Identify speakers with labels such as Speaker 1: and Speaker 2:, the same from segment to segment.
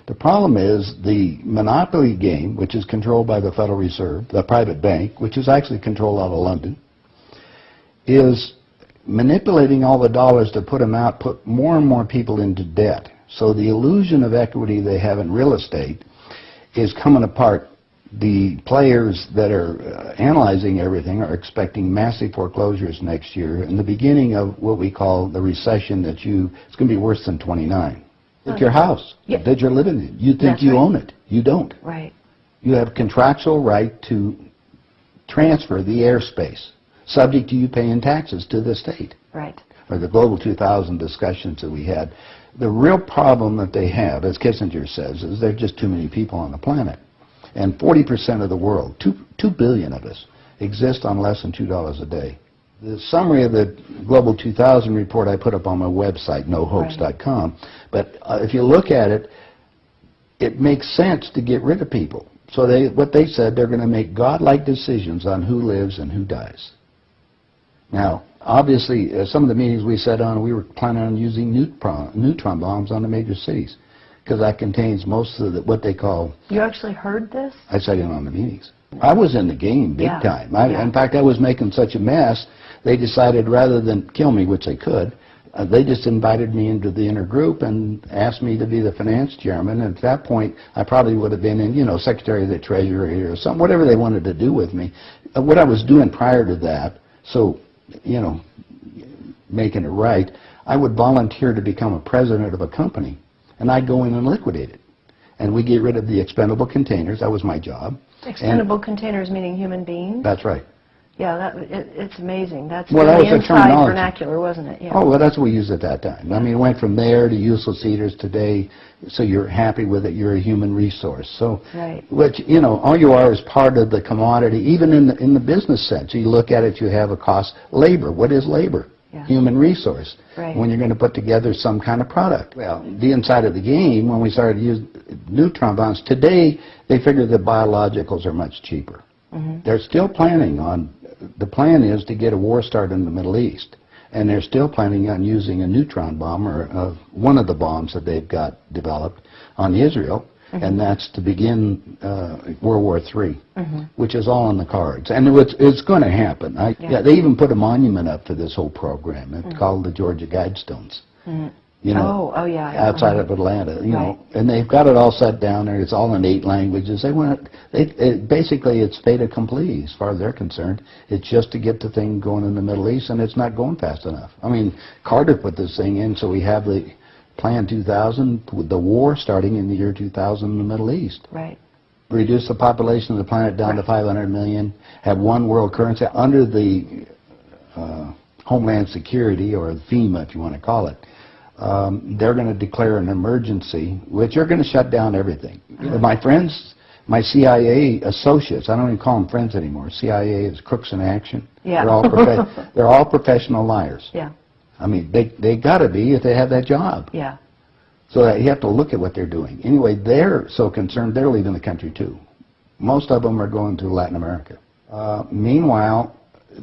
Speaker 1: The problem is the monopoly game, which is controlled by the Federal Reserve, the private bank, which is actually controlled out of London, is manipulating all the dollars to put them out, put more and more people into debt. So the illusion of equity they have in real estate is coming apart. The players that are analyzing everything are expecting massive foreclosures next year and the beginning of what we call the recession it's going to be worse than 29. It's your house that you're living in. You think you own it. You don't.
Speaker 2: Right.
Speaker 1: You have contractual right to transfer the airspace, subject to you paying taxes to the state.
Speaker 2: Right.
Speaker 1: Or the Global 2000 discussions that we had. The real problem that they have, as Kissinger says, is there are just too many people on the planet. And 40% of the world, 2 billion of us, exist on less than $2 a day. The summary of the Global 2000 report I put up on my website, nohoax.com, but if you look at it, it makes sense to get rid of people. So what they said, they're going to make godlike decisions on who lives and who dies. Now, obviously, some of the meetings we sat on, we were planning on using neutron bombs on the major cities, because that contains most of what they call...
Speaker 2: You actually heard this?
Speaker 1: I sat in on the meetings. I was in the game big time. In fact, I was making such a mess, they decided rather than kill me, which they could, they just invited me into the inner group and asked me to be the finance chairman. And at that point, I probably would have been in, Secretary of the Treasury or something, whatever they wanted to do with me. What I was doing prior to that, so, making it right, I would volunteer to become a president of a company, and I'd go in and liquidate it. And we get rid of the expendable containers. That was my job.
Speaker 2: Expendable containers meaning human beings?
Speaker 1: That's right.
Speaker 2: Yeah, it's amazing. That's
Speaker 1: well, that was
Speaker 2: the
Speaker 1: the terminology.
Speaker 2: vernacular, wasn't it? Yeah.
Speaker 1: Oh, well, that's what we used at that time. I mean, it went from there to useless eaters today, so you're happy with it, you're a human resource. So, which, all you are is part of the commodity, even in the business sense. You look at it, you have a cost. Labor, what is labor? Human resource. When you're going to put together some kind of product. Well, the inside of the game, when we started to use neutron bombs, today they figure that biologicals are much cheaper. They're still planning on, the plan is to get a war started in the Middle East. And they're still planning on using a neutron bomb, or one of the bombs that they've got developed on Israel. And that's to begin World War III, which is all in the cards. And it's going to happen. They even put a monument up for this whole program. It's called the Georgia Guidestones. Outside of Atlanta, and they've got it all set down there. It's all in 8 languages. Basically, it's fait accompli as far as they're concerned. It's just to get the thing going in the Middle East, and it's not going fast enough. I mean, Carter put this thing in, so we have the Plan 2000, with the war starting in the year 2000 in the Middle East. Reduce the population of the planet down to 500 million, have one world currency under the Homeland Security, or FEMA if you want to call it. They're going to declare an emergency, which are going to shut down everything. My friends, my CIA associates, I don't even call them friends anymore. CIA is crooks in action. They're all professional liars. I mean, they got to be if they have that job. So that you have to look at what they're doing. Anyway, they're so concerned, they're leaving the country too. Most of them are going to Latin America. Meanwhile,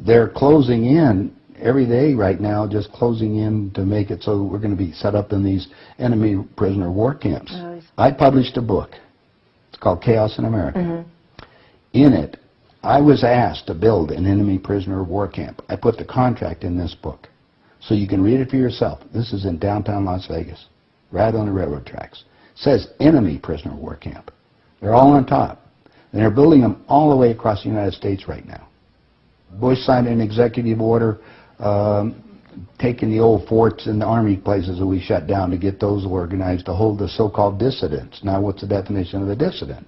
Speaker 1: they're closing in every day right now, just closing in to make it so we're going to be set up in these enemy prisoner war camps. I published a book. It's called Chaos in America. In it, I was asked to build an enemy prisoner war camp. I put the contract in this book. So you can read it for yourself. This is in downtown Las Vegas, right on the railroad tracks. It says enemy prisoner war camp. They're all on top. And they're building them all the way across the United States right now. Bush signed an executive order taking the old forts and the army places that we shut down to get those organized to hold the so-called dissidents. Now, what's the definition of a dissident?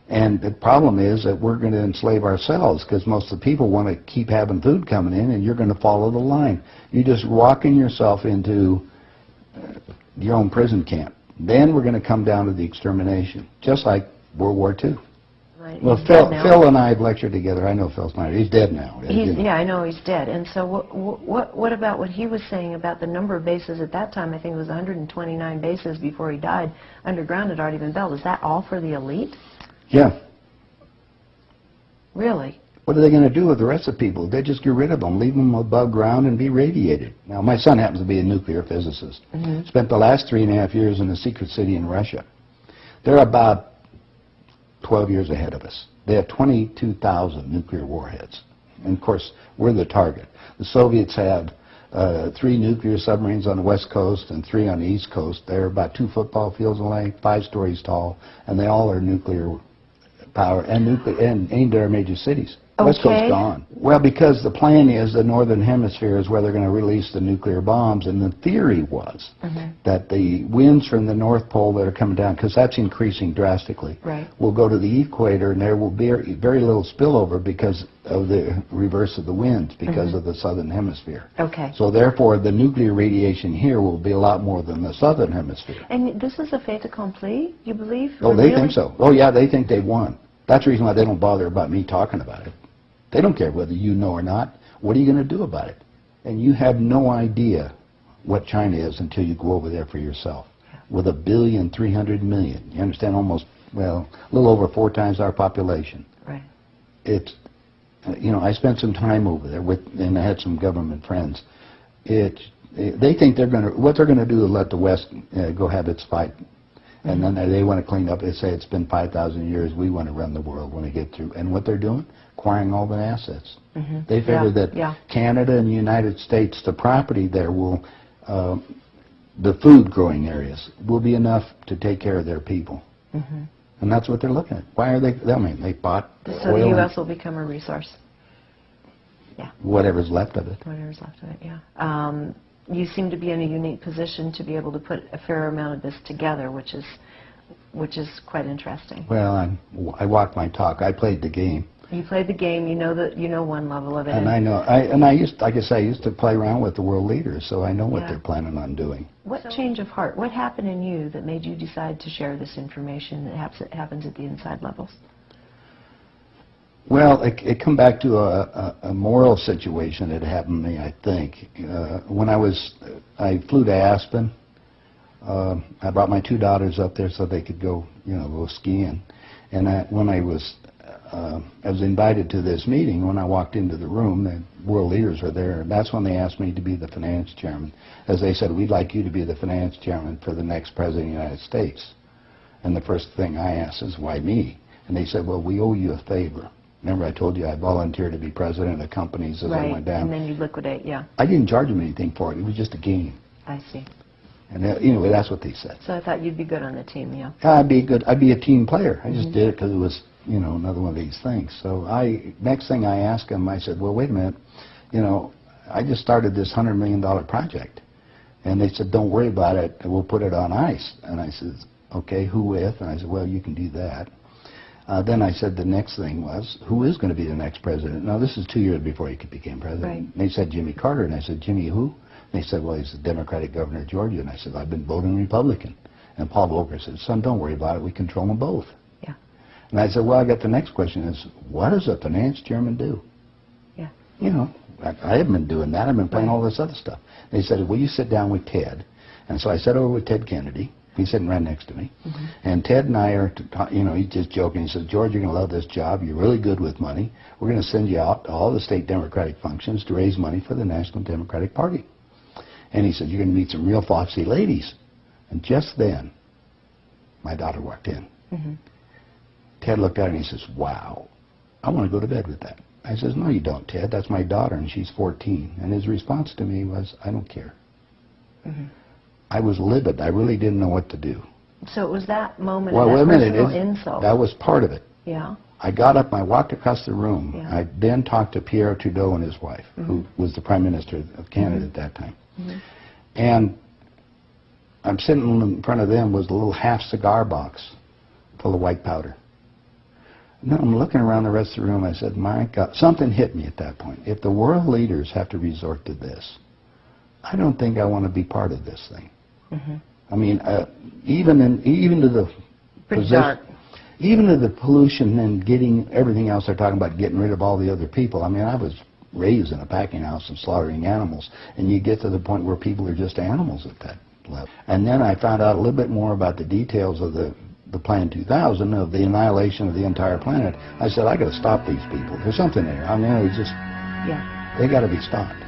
Speaker 1: And the problem is that we're going to enslave ourselves, because most of the people want to keep having food coming in, and you're going to follow the line. You're just walking yourself into your own prison camp. Then we're going to come down to the extermination, just like World War II. Well, Phil and I have lectured together. I know Phil Snyder. He's dead now.
Speaker 2: Yeah, I know he's dead. And so what about what he was saying about the number of bases at that time? I think it was 129 bases before he died. Underground had already been built. Is that all for the elite?
Speaker 1: Yeah.
Speaker 2: Really?
Speaker 1: What are they going to do with the rest of the people? They just get rid of them, leave them above ground, and be radiated. Now, my son happens to be a nuclear physicist. Spent the last 3.5 years in a secret city in Russia. They're about 12 years ahead of us. They have 22,000 nuclear warheads. And of course, we're the target. The Soviets had 3 nuclear submarines on the west coast and 3 on the east coast. They're about 2 football fields in length, 5 stories tall, and they all are nuclear power and aimed at our major cities.
Speaker 2: Okay.
Speaker 1: West Coast gone. Well, because the plan is the northern hemisphere is where they're going to release the nuclear bombs, and the theory was that the winds from the North Pole that are coming down, because that's increasing drastically, will go to the equator, and there will be very little spillover because of the reverse of the winds, because of the southern hemisphere.
Speaker 2: Okay.
Speaker 1: So therefore, the nuclear radiation here will be a lot more than the southern hemisphere.
Speaker 2: And this is a fait accompli, you believe?
Speaker 1: Oh, they think so. Oh, yeah, they think they won. That's the reason why they don't bother about me talking about it. They don't care whether you know or not. What are you going to do about it? And you have no idea what China is until you go over there for yourself. With 1,300,000,000, you understand, almost, well, a little over 4 times our population.
Speaker 2: Right.
Speaker 1: It's, you know, I spent some time over there and I had some government friends. They think what they're going to do is let the West go have its fight. And then they want to clean up. They say it's been 5,000 years. We want to run the world when they get through. And what they're doing? Acquiring all the assets. They figure that Canada and the United States, the property there will, the food growing areas will be enough to take care of their people. And that's what they're looking at. Why are they? I mean, they bought
Speaker 2: so
Speaker 1: oil.
Speaker 2: the U.S. will become a resource. Yeah.
Speaker 1: Whatever's left of it.
Speaker 2: Whatever's left of it. Yeah. You seem to be in a unique position to be able to put a fair amount of this together, which is quite interesting.
Speaker 1: Well, I walked my talk. I played the game.
Speaker 2: You played the game. You know one level of it.
Speaker 1: And I know. I used to play around with the world leaders, so I know what they're planning on doing.
Speaker 2: What change of heart? What happened in you that made you decide to share this information that happens at the inside levels?
Speaker 1: Well, it come back to a moral situation that happened to me, I think. When I flew to Aspen. I brought my 2 daughters up there so they could go skiing. And when I was invited to this meeting. When I walked into the room, the world leaders were there. And that's when they asked me to be the finance chairman. As they said, we'd like you to be the finance chairman for the next president of the United States. And the first thing I asked is, why me? And they said, well, we owe you a favor. Remember I told you I volunteered to be president of companies as I went down.
Speaker 2: And then you liquidate, yeah.
Speaker 1: I didn't charge them anything for it. It was just a game.
Speaker 2: I see.
Speaker 1: And anyway, that's what they said.
Speaker 2: So I thought you'd be good on the team, yeah.
Speaker 1: I'd be good. I'd be a team player. I just did it because it was, another one of these things. So next thing I asked them, I said, well, wait a minute. I just started this $100 million project. And they said, don't worry about it. We'll put it on ice. And I said, okay, who with? And I said, well, you can do that. Then I said the next thing was, who is going to be the next president? Now, this is 2 years before he became president.
Speaker 2: Right.
Speaker 1: And they said Jimmy Carter. And I said, Jimmy who? And they said, well, he's the Democratic governor of Georgia. And I said, I've been voting Republican. And Paul Volcker said, son, don't worry about it. We control them both.
Speaker 2: Yeah.
Speaker 1: And I said, well, I got the next question is, what does a finance chairman do?
Speaker 2: Yeah.
Speaker 1: I haven't been doing that. I've been playing all this other stuff. They said, will you sit down with Ted? And so I sat over with Ted Kennedy. He's sitting right next to me. And Ted and I are, he's just joking. He says, George, you're going to love this job. You're really good with money. We're going to send you out to all the state Democratic functions to raise money for the National Democratic Party. And he said, you're going to meet some real foxy ladies. And just then, my daughter walked in. Ted looked at her and he says, wow, I want to go to bed with that. I says, no, you don't, Ted. That's my daughter, and she's 14. And his response to me was, I don't care. I was livid. I really didn't know what to do.
Speaker 2: So it was that moment
Speaker 1: well,
Speaker 2: of that
Speaker 1: wait a minute.
Speaker 2: personal insult.
Speaker 1: That was part of it.
Speaker 2: Yeah.
Speaker 1: I got up and I walked across the room.
Speaker 2: Yeah.
Speaker 1: I then talked to Pierre Trudeau and his wife, who was the Prime Minister of Canada at that time. And I'm sitting in front of them was a little half cigar box full of white powder. And then I'm looking around the rest of the room. I said, my God, something hit me at that point. If the world leaders have to resort to this, I don't think I want to be part of this thing. I mean, even to the
Speaker 2: dark.
Speaker 1: Even to the pollution and getting everything else they're talking about, getting rid of all the other people. I mean, I was raised in a packing house and slaughtering animals, and you get to the point where people are just animals at that level. And then I found out a little bit more about the details of the Plan 2000, of the annihilation of the entire planet. I said, I got to stop these people. There's something there. I mean, it was just, they got to be stopped.